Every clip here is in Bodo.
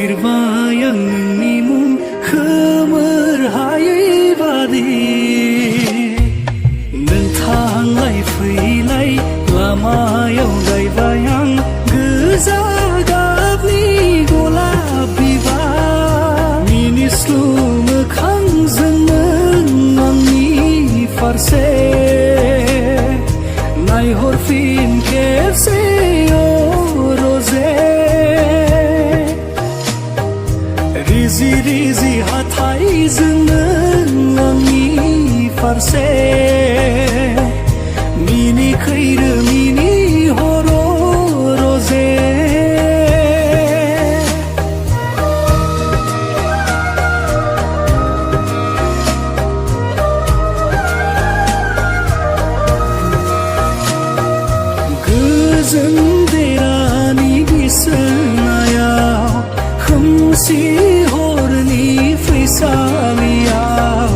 नागिरबाय आं नोंनि मुं खोमोर हायै बादि नों थांलाय फैलाय लामायाव गायबाय आं गोजा गाबनि गलाब बिबार मिनिस्लु मोखांजों नों आंनि फारसे नायहरफिन खेबसे रजे रिजि रिजि हाथायजों नों आंनि फारसे मिनिखैरो मिनिहर रजे गोजोन देरानि बिसनायाव खोमसि हरनि फैसालियाव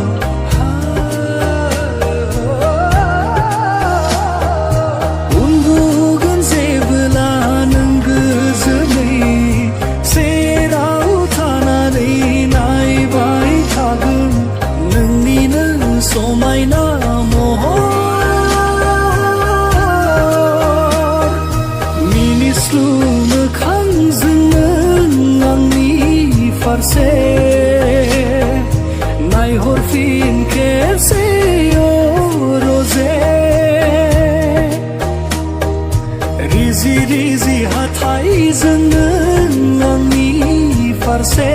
उन्दुगोन जेबोला नों गोजोनै सेराव थानानै नायबाय थागोन नोंनिनो समायना महर मिनिस्लु मोखांजों नों आंनि फारसे नायहरफिन खेबसे रजे रिजि रिजि हाथायजों नों आंनि फारसे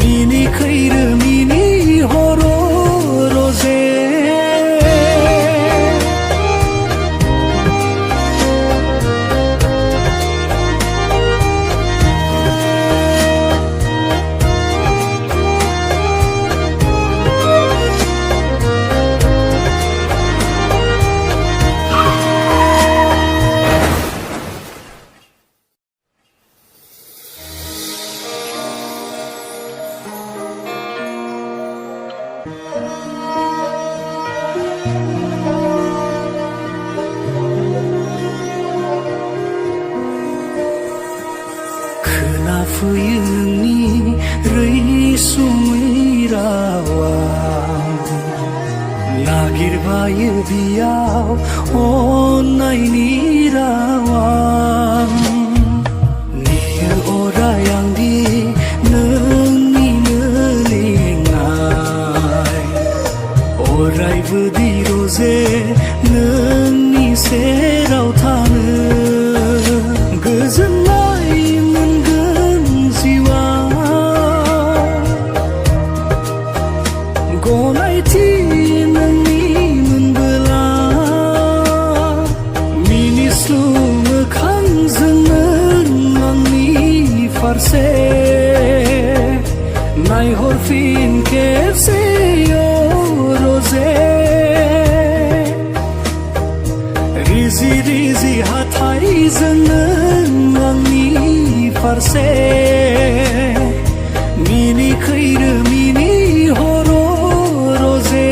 मिनिखैरो मिनिहर रजे खोनाफैयो नोंनि रैसुमै रावा नागिरबायो बियाव अननायनि रावा नेयो अराय आंदि नोंनिनो लेंनाय अरायबो दि रजे नोंनि सेराव थानो गोजोननाय मोनगोन जिउआ गनायथि नोंनि मोनबोला मिनिस्लु मोखांजों नों आंनि फारसे नायहरफिन खेबसे रजे रिजि रिजि हाथायजों नों आंनि फारसे मिनिखैरो मिनिहर रजे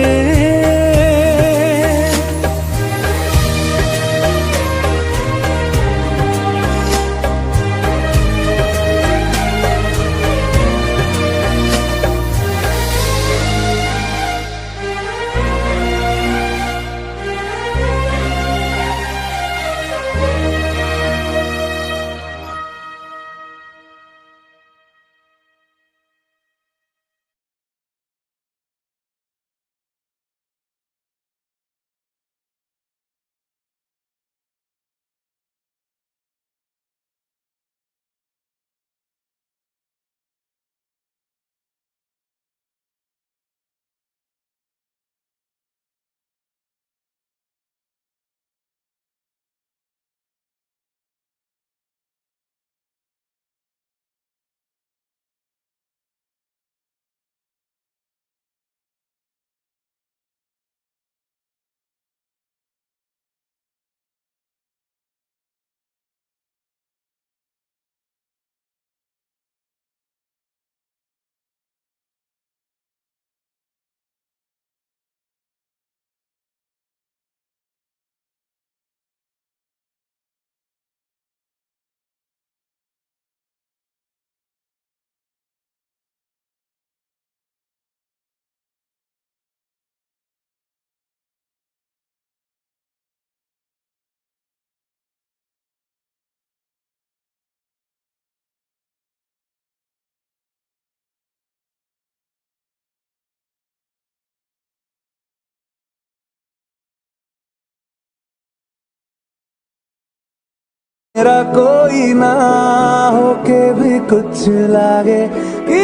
मेरा कोई ना हो के भी कुछ लागे कि